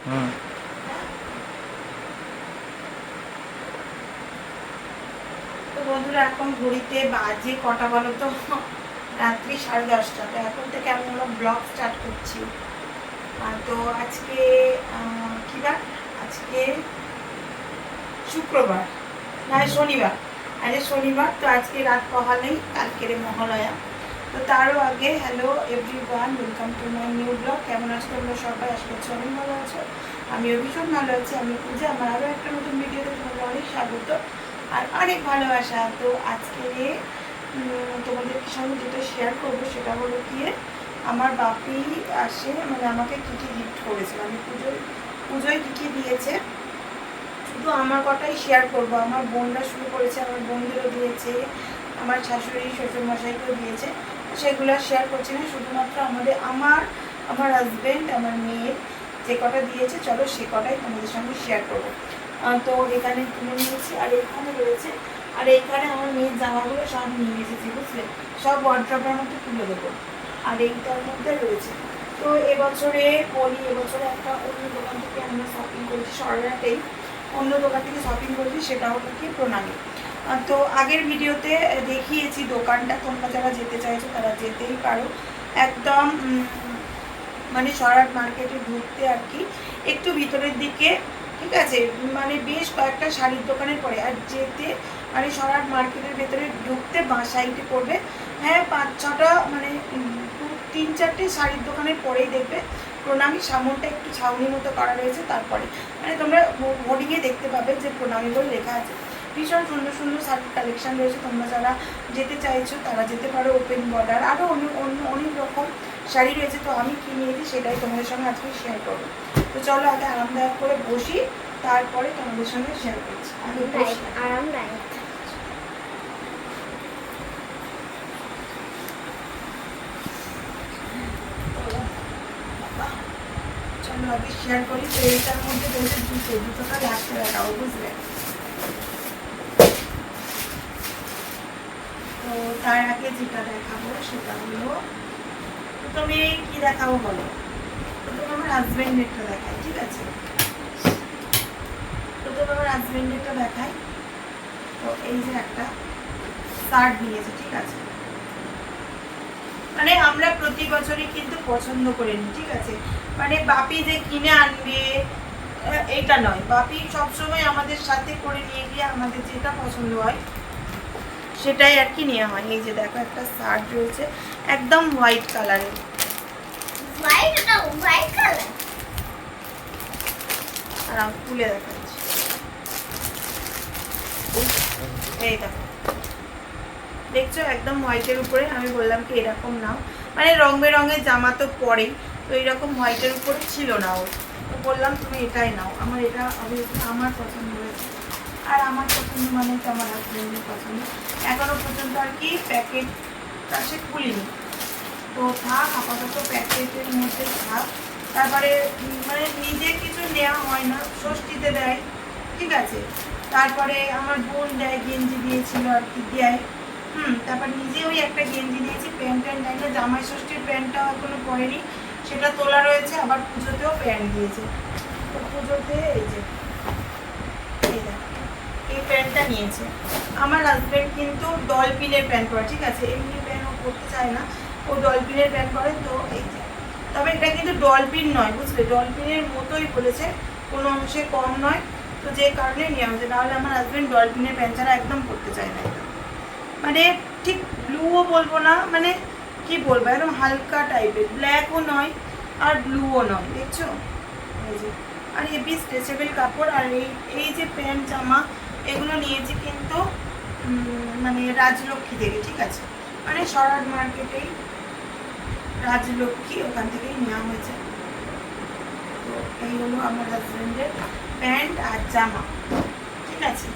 তো বন্ধুরা এখন ঘড়িতে বাজে কটা বলো তো, রাত্রি 10:30। তো এখন থেকে আমি আমার ব্লগ স্টার্ট করছি। তো আজকে কি বার? আজকে শুক্রবার, না শনিবার। আজকে শনিবার, তো আজকে রাত পহালেই কালকের মহালয়া। তো তারও আগে hello everyone, welcome to my new blog. কেমন আছো তোমরা সবাই? আশা করছি অনেক ভালো আছো। আমিও ভীষণ ভালো আছি। আমি পূজা, আমার আরও একটা নতুন ভিডিওতে তোমাদের অনেক স্বাগত আর অনেক ভালোবাসা। তো আজকে তোমাদের সঙ্গে যেটা শেয়ার করবো সেটা হলো গিয়ে আমার বাপি আসে, মানে আমাকে কী কী গিফট করেছে, আমি পুজোয় কী কী দিয়েছে শুধু আমার কথাই শেয়ার করবো। আমার বোনরা শুরু করেছে, আমার বোনদেরও দিয়েছে, আমার শাশুড়ি শ্বশুরমশাইকেও দিয়েছে। সেগুলো শেয়ার করছি না, শুধুমাত্র আমার হাজব্যান্ড, আমার মেয়ের যে কটা দিয়েছে, চলো সে কটাই তোমাদের সঙ্গে শেয়ার করবো। তো এখানে তুলে নিয়েছি, আর এখানে রয়েছে, আর এইখানে আমার মেয়ের জামাগুলো সব নিয়ে এসেছি, বুঝলে, সব ওয়ার্ড্রপের মধ্যে তুলে দেবো। আর এইটার মধ্যে রয়েছে। তো এবছরে একটা অন্য দোকান থেকে আমরা শপিং করেছি, সরলাটেই অন্য দোকান থেকে শপিং করেছি, সেটা হলো কি প্রণালী। তো আগের ভিডিওতে দেখিয়েছি দোকানটা, তোমরা যারা যেতে চাইছো তারা যেতেই পারো। একদম মানে সরাট মার্কেটে ঢুকতে আর কি একটু ভিতরের দিকে, ঠিক আছে, মানে বেশ কয়েকটা শাড়ির দোকানের পরে, আর যেতে মানে সরাট মার্কেটের ভেতরে ঢুকতে বাঁ সাইডে পড়বে, হ্যাঁ 5-6টা মানে 3-4টে শাড়ির দোকানের পরেই দেখবে প্রণামী। সামনটা একটু ছাউনি মতো করা রয়েছে, তারপরে মানে তোমরা হোর্ডিংয়ে দেখতে পাবে যে প্রণামী বলে লেখা আছে। ভীষণ সুন্দর সুন্দর শাড়ির কালেকশন রয়েছে, তোমরা যারা যেতে চাইছো তারা যেতে পারো। ওপেন বর্ডার আরও অনেক রকম শাড়ি রয়েছে। তো আমি কি নিয়েছি সেটাই তোমাদের সঙ্গে আজকে শেয়ার করবো। তো চলো আগে আরামদায়ক করে বসি, তারপরে তোমাদের সঙ্গে শেয়ার করছি। আগে আরামদায়ক। চলো আগে শেয়ার করি। তো এইটার মধ্যে রয়েছে জুতোটা লাস্টে দেখাবো, বুঝলে। তো তার আগে যেটা দেখাবো সেটা হলো, তুমি কি দেখাবো বলো? প্রথমে আমার হাজবেন্ডেরটা দেখাই, ঠিক আছে? প্রথমে আমার হাজবেন্ডেরটা দেখাই। তো এই যে একটা শার্ট নিয়েছে, ঠিক আছে, মানে আমরা প্রতি বছরই কিন্তু পছন্দ করে নিই, ঠিক আছে, মানে বাপি যে কিনে আনবে এইটা নয়, বাপি সবসময় আমাদের সাথে করে নিয়ে গিয়ে আমাদের যেটা পছন্দ হয় সেটাই আর কি নেওয়া হয়। এই যে দেখো একটা শার্ট রয়েছে একদম হোয়াইট কালারের, আর খুলে দেখাচ্ছি। এই দেখো, দেখছো একদম হোয়াইটের উপরে। আমি বললাম কি এরকম নাও, মানে রং বেরঙের জামা তো পরেই, তো এইরকম হোয়াইটের উপরে ছিল না ওর, তো বললাম তুমি এটাই নাও। আমার এটা আমার পছন্দ হয়েছে, আর আমার পছন্দ মানে তো আমার হাজবেন্ডের পছন্দ। এখনো পর্যন্ত আর কি প্যাকেটটা সে খুলিনি, তো থাক আপাতত প্যাকেটের মধ্যে থাক। তারপরে মানে নিজে কিছু নেওয়া হয় না, ষষ্ঠীতে দেয়, ঠিক আছে, তারপরে আমার বোন দেয়, গেঞ্জি দিয়েছিল আর কি দেয়, তারপর নিজে ওই একটা গেঞ্জি দিয়েছি, প্যান্ট দেয় না। জামাই ষষ্ঠীর প্যান্টটাও এখনো পরেনি, সেটা তোলা রয়েছে। আবার পুজোতেও প্যান্ট দিয়েছে, তো পুজোতে এই যে এই প্যান্টটা নিয়েছে। আমার হাজব্যান্ড কিন্তু ডলফিনের প্যান্ট পরে, ঠিক আছে, এমনি প্যান্ট ও পরতে চায় না, ও ডলফিনের প্যান্ট পরে। তো এই যে, তবে এটা কিন্তু ডলফিন নয়, বুঝলে, ডলফিনের মতোই বলেছে, কোনো অংশে কম নয়। তো যে কারণে নেওয়া হয়েছে, নাহলে আমার হাজব্যান্ড ডলফিনের প্যান্ট ছাড়া একদম পরতে চায় না। মানে ঠিক ব্লুও বলবো না, মানে কি বলবো, একদম হালকা টাইপের, ব্ল্যাকও নয় আর ব্লুও নয়, দেখছো, এই যে। আর হেভি স্ট্রেচেবল কাপড়। আর এই যে প্যান্ট জামা এগুলো নিয়েছি কিন্তু মানে রাজলক্ষ্মী থেকে, ঠিক আছে, মানে সরাট মার্কেটেই রাজলক্ষ্মী, ওখান থেকেই নেওয়া হয়েছে। তো এই হলো আমার হাজব্যান্ডের প্যান্ট আর জামা, ঠিক আছে।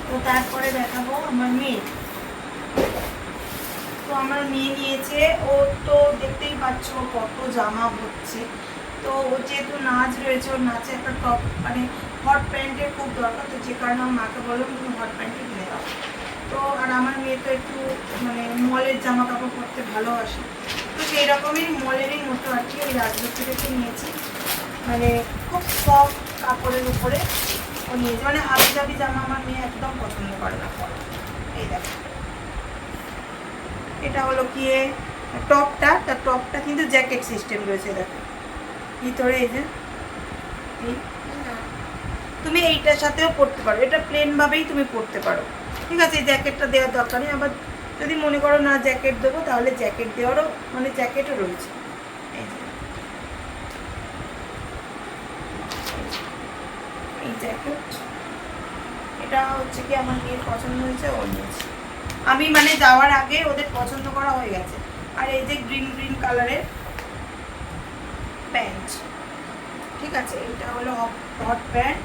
তো তারপরে দেখাবো আমার মেয়ে। তো আমার মেয়ে নিয়েছে, ও তো দেখতেই পাচ্ছ কত জামা হচ্ছে। তো ও যেহেতু নাচ রয়েছে, ওর নাচে একটা টপ মানে হট প্যান্টের খুব দরকার, তো যে কারণে আমার মাকে বললাম তুমি হট প্যান্টই কিনে দাও। তো আর আমার মেয়ে তো একটু মানে মলের জামা কাপড় পরতে ভালোবাসে, তো সেই রকমই মলেরই মতো আর কি ওই রাজলক্ষ্মী থেকে নিয়েছি। মানে খুব সফট কাপড়ের উপরে ও নিয়েছে, মানে হাবি জাবি জামা আমার মেয়ে একদম পছন্দ করে না পরে। এই দেখো, এটা হলো কি টপটা, তার টপটা কিন্তু জ্যাকেট সিস্টেম রয়েছে, দেখো ভিতরে এই যে তুমি এইটার সাথেও পরতে পারো, এটা প্লেন ভাবেই তুমি পরতে পারো, ঠিক আছে। এই জ্যাকেটটা দেওয়ার দরকার নেই, আবার যদি মনে করো না জ্যাকেট দেবো তাহলে জ্যাকেট দেওয়ারও মানে জ্যাকেটও রয়েছে। এই জ্যাকেট এটা হচ্ছে কি আমার মেয়ের পছন্দ হয়েছে, ও নিয়েছে। আমি মানে যাওয়ার আগে ওদের পছন্দ করা হয়ে গেছে। আর এই যে গ্রিন গ্রিন কালারের প্যান্ট, ঠিক আছে, এটা হলো হট প্যান্ট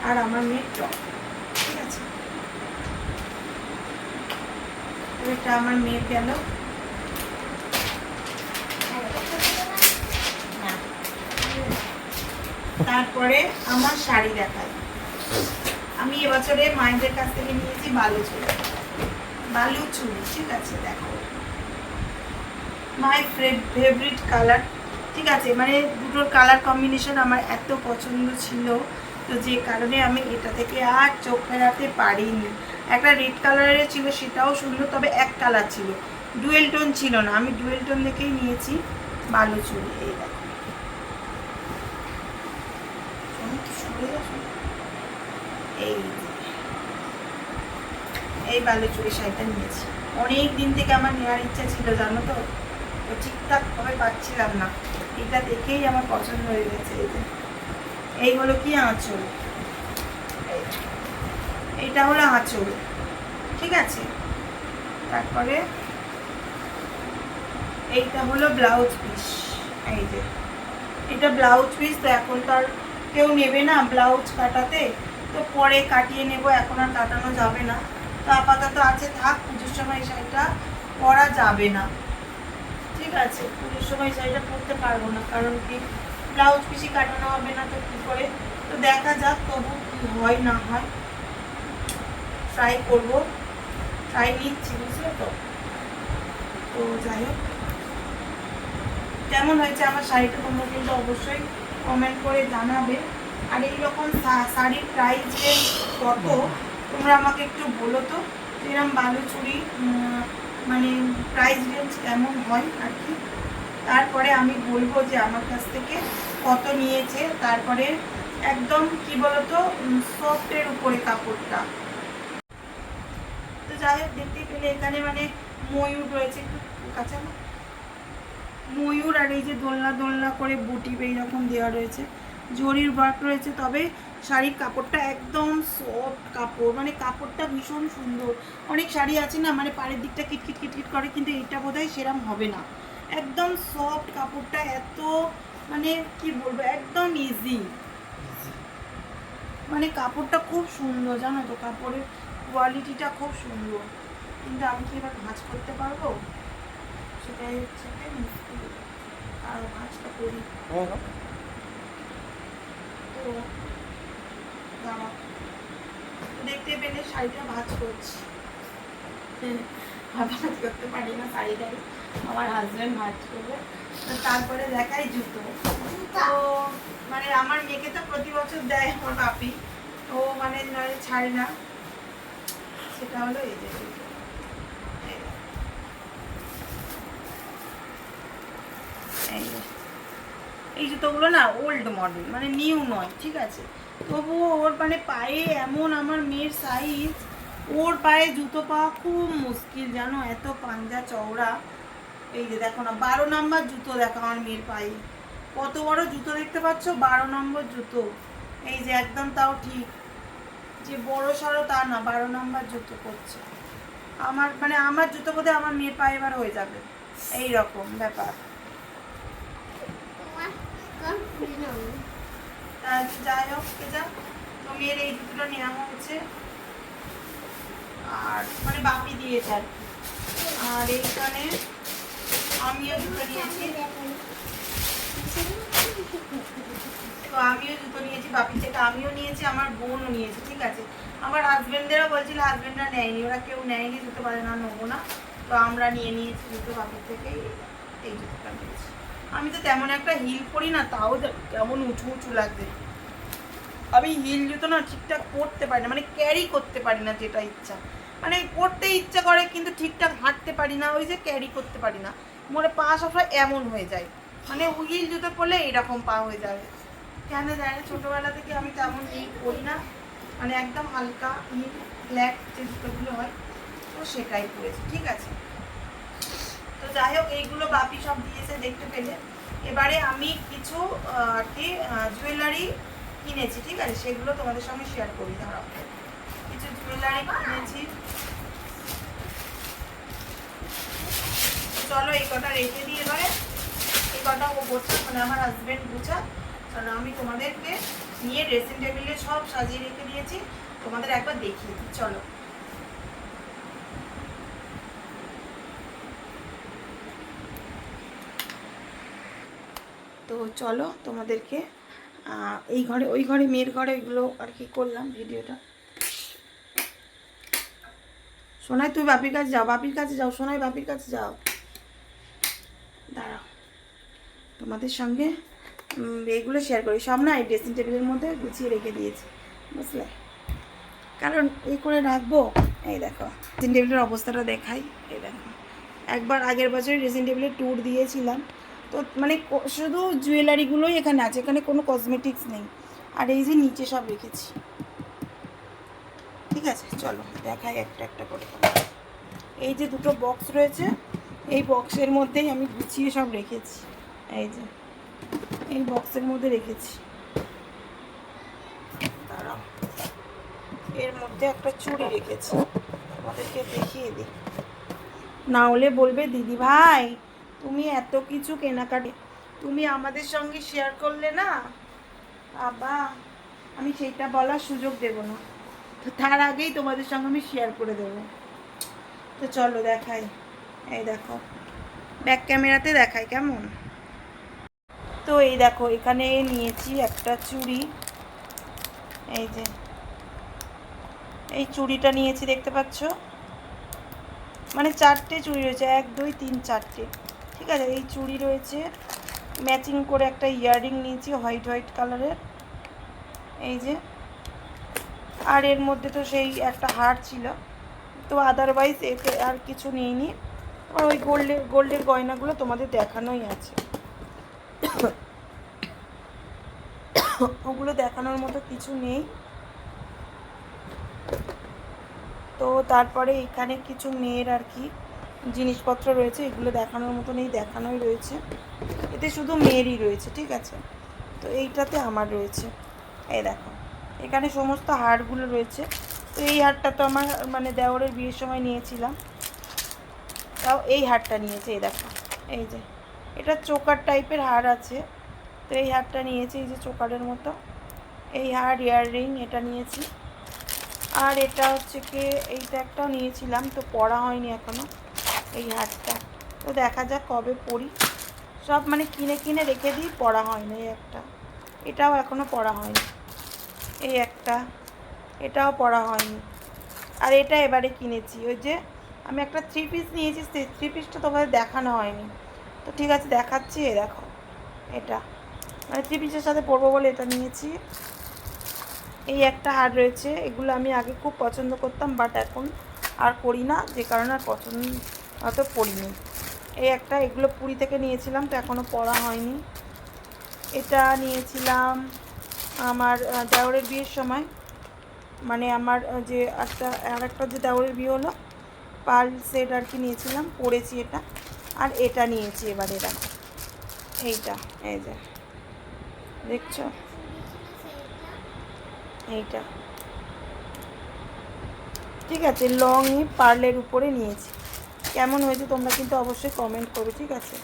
আর আমার মেয়ের টপ, ঠিক আছে। এটা আমার মেয়ের গেল। তারপরে আমার শাড়ি দেখায়। আমি এবছরে মায়েদের কাছ থেকে নিয়েছি বালুচুরি, ঠিক আছে। দেখো মাই ফেভারিট কালার, ঠিক আছে, মানে দুটোর কালার কম্বিনেশন আমার এত পছন্দ ছিল, তো যে কারণে আমি এটা থেকে আর চোখ ফেরাতে পারিনি। একটা রেড কালারের ছিল, সেটাও সুন্দর, তবে এক কালার ছিল, ডুয়েল টোন ছিল না। আমি ডুয়েল টোন দেখেই নিয়েছি বালুচুরি। এই দেখো, এই বালুচুরি শাড়িটা নিয়েছি। অনেক দিন থেকে আমার নেওয়ার ইচ্ছা ছিল, জানো তো, ঠিকঠাক ভাবে পাচ্ছিলাম না, এটা দেখেই আমার পছন্দ হয়ে গেছে। এই হলো কি আঁচল, এইটা হলো আঁচল, ঠিক আছে। তারপরে এইটা হলো ব্লাউজ পিস, এই যে এটা ব্লাউজ পিস। তো এখন তো আর কেউ নেবে না ব্লাউজ কাটাতে, তো পরে কাটিয়ে নেব, এখন আর কাটানো যাবে না। তো আপাতত আছে, থাক, পুজোর সময় এই শাড়িটা পরা যাবে না, ঠিক আছে। পুজোর সময় শাড়িটা পরতে পারবো না, কারণ কি ব্লাউজ পিসই কাটানো হবে না, তো কী করে। তো দেখা যাক তবু কি হয় না হয়, ট্রাই করবো, ট্রাই নিচ্ছি, বুঝলে তো। তো যাই হোক, কেমন হয়েছে আমার শাড়িটা তোমরা কিন্তু অবশ্যই কমেন্ট করে জানাবে। আর এইরকম শাড়ির প্রাইস কত তোমরা আমাকে একটু বলো তো, এরকম বালুচুরি মানে প্রাইস রেঞ্জ কেমন হয় আর কি। তারপরে আমি বলবো যে আমার কাছ থেকে কত নিয়েছে। তারপরে একদম কি বলতো সফটের উপরে কাপড়টা। তো যাই হোক, দেখতে পেলে এখানে মানে ময়ূর রয়েছে, একটু কাছে ময়ূর, আর এই যে দোলনা দোলনা করে বুটি এইরকম দেওয়া রয়েছে, জরির ওয়ার্ক রয়েছে। তবে শাড়ির কাপড়টা একদম সফট কাপড়, মানে কাপড়টা ভীষণ সুন্দর। অনেক শাড়ি আছে না মানে পাড়ের দিকটা কিটকিট কিটকিট করে, কিন্তু এইটা বোধহয় সেরম হবে না, একদম সফট কাপড়টা, এত মানে কি বলবো একদম ইজি, মানে কাপড়টা খুব সুন্দর, জানো তো, কাপড়ের কোয়ালিটিটা খুব সুন্দর। কিন্তু আমি কি এবার ভাঁজ করতে পারবো, সেটাই হচ্ছে মুশকিল। আর ভাঁজটা করি তো দাঁড়া, দেখতে পেলে শাড়িটা ভাঁজ করছি, ভাঁজ করতে পারি না শাড়িটাকে, আমার হাজব্যান্ড ভাঁজ করবে। তারপরে দেখাই জুতো। তো মানে আমার মেয়েকে তো প্রতি বছর দেয় আমার বাপি, ও মানে ছাড়ে না, সেটা হলো এই যে এই জুতোগুলো না ওল্ড মডেল, মানে নিউ নয়, ঠিক আছে। তবুও ওর মানে পায়ে এমন, আমার মেয়ের সাইজ, ওর পায়ে জুতো পাওয়া খুব মুশকিল, জানো, এত পাঞ্জা চওড়া। এই যে দেখো না 12 নম্বর জুতো, দেখো আমার মেয়ের পায়ে কত বড় জুতো, দেখতে পাচ্ছ, 12 নম্বর জুতো। এই যে একদম, তাও ঠিক যে বড় সড়ো তা না, 12 নম্বর জুতো করছে। আমার মানে আমার জুতো বোধহয় আমার মেয়ের পায়ে এবার হয়ে যাবে, এই রকম ব্যাপার। যাই হোক, তো মেয়ের এই জুতোটা নেওয়া হচ্ছে, আর মানে বাপি দিয়েছে আর কি। আর এইখানে আমিও জুতো নিয়েছি, তো আমিও জুতো নিয়েছি বাপি থেকে, আমিও নিয়েছি, আমার বোনও নিয়েছে, ঠিক আছে। আমার হাজবেন্ডেরও বলছিল, হাজবেন্ডরা নেয়নি, ওরা কেউ নেয়নি, জুতো পারে না, নেবো না, তো আমরা নিয়ে নিয়েছি জুতো বাপির থেকে, এই জুতোটা নিয়েছি। আমি তো তেমন একটা হিল পরি না, তাও কেমন উঁচু উঁচু লাগছে। আমি হিল জুতো না ঠিকঠাক পরতে পারি না, মানে ক্যারি করতে পারি না যেটা ইচ্ছা, মানে পরতে ইচ্ছা করে কিন্তু ঠিকঠাক হাঁটতে পারি না, ওই যে ক্যারি করতে পারি না, মোরে পা সবসময় এমন হয়ে যায়, মানে হিল জুতো পরলে এরকম পা হয়ে যাবে কেন যায় না। ছোটোবেলা থেকে আমি তেমন হিল পরি না, মানে একদম হালকা হিল ফ্ল্যাট যে জুতোগুলো হয় তো সেটাই পরেছি, ঠিক আছে। তো যাই হোক, এইগুলো বাপি সব দিয়েছে দেখতে পেলে। এবারে আমি কিছু আর কি জুয়েলারি কিনেছি, ঠিক আছে, সেগুলো তোমাদের সঙ্গে শেয়ার করি। দাঁড়াও, কিছু জুয়েলারি কিনেছি, চলো এই কটা রেখে দিয়ে এবারে এই কটা ও গোছা, মানে আমার হাজব্যান্ড গোছা, কারণ আমি তোমাদেরকে নিয়ে ড্রেসিং টেবিলে সব সাজিয়ে রেখে দিয়েছি, তোমাদের একবার দেখিয়ে দিই, চলো। তো চলো তোমাদেরকে এই ঘরে ওই ঘরে মেয়ের ঘরে এগুলো আর কি করলাম ভিডিওটা। সোনাই তুই বাপির কাছে যাও, বাপির কাছে যাও, সোনাই বাপির কাছে যাও, দাঁড়াও তোমাদের সঙ্গে এইগুলো শেয়ার করি। সব না এই ড্রেসিং টেবিলের মধ্যে গুছিয়ে রেখে দিয়েছি, বুঝলে, কারণ এই করে রাখবো। এই দেখো ড্রেসিং টেবিলের অবস্থাটা দেখাই, এই দেখো একবার আগের বছর ড্রেসিং টেবিলের ট্যুর দিয়েছিলাম, তো মানে শুধু জুয়েলারিগুলোই এখানে আছে, এখানে কোনো কসমেটিক্স নেই, আর এই যে নিচে সব রেখেছি, ঠিক আছে। চলো দেখাই একটা একটা করে। এই যে দুটো বক্স রয়েছে, এই বক্সের মধ্যেই আমি গুছিয়ে সব রেখেছি, এই যে এই বক্সের মধ্যে রেখেছি। দাঁড়াও, এর মধ্যে একটা চুড়ি রেখেছি, তোমাদেরকে দেখিয়ে দিই, না হলে বলবে দিদি ভাই তুমি এত কিছু কেনাকাটি তুমি আমাদের সঙ্গে শেয়ার করলে না, বাবা আমি সেইটা বলার সুযোগ দেব না, তো তার আগেই তোমাদের সঙ্গে আমি শেয়ার করে দেবো। তো চলো দেখাই, এই দেখো ব্যাক ক্যামেরাতে দেখাই কেমন। তো এই দেখো এখানে নিয়েছি একটা চুড়ি, এই যে এই চুড়িটা নিয়েছি দেখতে পাচ্ছ, মানে চারটে চুড়ি রয়েছে, 1 2 3 4টে, ঠিক আছে। এই চুড়ি রয়েছে, ম্যাচিং করে একটা ইয়াররিং নিয়েছি হোয়াইট হোয়াইট কালারের, এই যে, আর এর মধ্যে তো সেই একটা হার ছিল, তো আদারওয়াইজ এতে আর কিছু নিইনি। আর ওই গোল্ডের গয়নাগুলো তোমাদের দেখানোই আছে, ওগুলো দেখানোর মতো কিছু নেই। তো তারপরে এখানে কিছু মেয়ের আর কি জিনিসপত্র রয়েছে, এগুলো দেখানোর মতো নেই, দেখানোই রয়েছে, এতে শুধু মেয়েরই রয়েছে, ঠিক আছে। তো এইটাতে আমার রয়েছে, এই দেখো এখানে সমস্ত হারগুলো রয়েছে। তো এই হারটা তো আমার মানে দেওরের বিয়ের সময় নিয়েছিলাম, তাও এই হারটা নিয়েছে, এই দেখো এই যে এটা চোকার টাইপের হার আছে, তো এই হারটা নিয়েছি, এই যে চোকারের মতো এই হার, ইয়াররিং এটা নিয়েছি। আর এটা হচ্ছে কি এইটা একটাও নিয়েছিলাম, তো পরা হয়নি এখনও এই হারটা, তো দেখা যাক কবে পরি, সব মানে কিনে কিনে রেখে দিই, পরা হয়নি। এই একটা, এটাও এখনও পরা হয়নি, এই একটা, এটাও পরা হয়নি। আর এটা এবারে কিনেছি, ওই যে আমি একটা 3 পিস নিয়েছি, সেই 3 পিসটা তোমাদের দেখানো হয়নি, তো ঠিক আছে দেখাচ্ছি। এ দেখো এটা মানে 3 পিসের সাথে পরবো বলে এটা নিয়েছি। এই একটা হার রয়েছে, এগুলো আমি আগে খুব পছন্দ করতাম, বাট এখন আর করি না, যে কারণে আর পছন্দ অত পরিনি। এই একটা, এগুলো পুরী থেকে নিয়েছিলাম, তো এখনও পরা হয়নি। এটা নিয়েছিলাম আমার দেওরের বিয়ের সময়, মানে আমার যে একটা যে দেওরের বিয়ে হলো পাল সেট আর কি নিয়েছিলাম, পরেছি এটা। আর এটা নিয়েছি এবার, এটা এইটা, এই যে দেখছো এইটা, ঠিক আছে, লংই পার্লের উপরে নিয়েছি, কেমন হয়েছে তোমরা কিন্তু অবশ্যই কমেন্ট করবে, ঠিক আছে।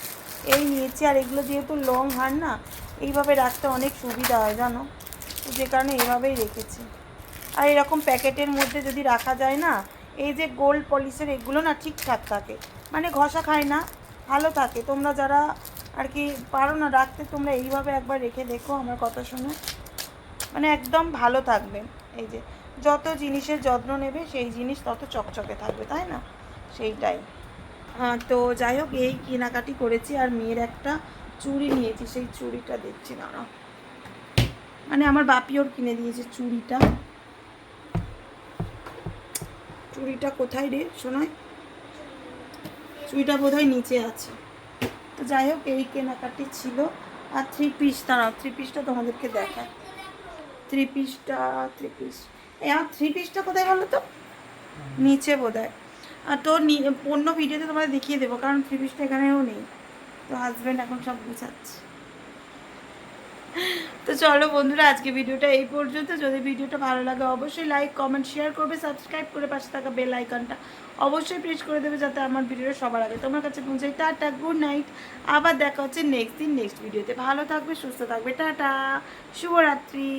এই নিয়েছি, আর এগুলো যেহেতু লং হার না, এইভাবে রাখতে অনেক সুবিধা হয় জানো, তো যে কারণে এইভাবেই রেখেছি। আর এরকম প্যাকেটের মধ্যে যদি রাখা যায় না, এই যে গোল্ড পলিশের এগুলো না ঠিকঠাক থাকে, মানে ঘষা খায় না, ভালো থাকে। তোমরা যারা আর কি পারো না রাখতে, তোমরা এইভাবে একবার রেখে দেখো আমার কথা শুনে, মানে একদম ভালো থাকবে। এই যে যত জিনিসের যত্ন নেবে সেই জিনিস তত চকচকে থাকবে, তাই না, সেইটাই। তো যাই হোক এই কেনাকাটি করেছি। আর মেয়ের একটা চুড়ি নিয়েছি, সেই চুড়িটা দেখছি না, মানে আমার বাপি ওর কিনে দিয়েছে চুড়িটা। চুড়িটা কোথায় রে শোনায়? চুড়িটা বোধহয় নিচে আছে। তো যাই হোক, এই কেনাকাটি ছিল। আর থ্রি পিস, দাঁড়াও থ্রি পিসটা তোমাদেরকে দেখায়। থ্রি পিসটা এই আমার থ্রি পিসটা কোথায় বলো তো? নিচে বোধহয়। আর তো অন্য ভিডিওতে তোমাদের দেখিয়ে দেবো, কারণ থ্রি পিসটা এখানেও নেই। তো হাজব্যান্ড এখন সব গুছাচ্ছে। তো চলো বন্ধুরা, আজকে ভিডিওটা এই পর্যন্ত। যদি ভিডিওটা ভালো লাগে অবশ্যই লাইক কমেন্ট শেয়ার করবে, সাবস্ক্রাইব করে পাশে থাকা বেল আইকনটা অবশ্যই প্রেস করে দেবে, যাতে আমার ভিডিওটা সবার আগে তোমার কাছে পৌঁছায়। Tata, good night. আবার দেখা হচ্ছে নেক্সট দিন নেক্সট ভিডিওতে। ভালো থাকবে, সুস্থ থাকবে, টাটা, শুভরাত্রি।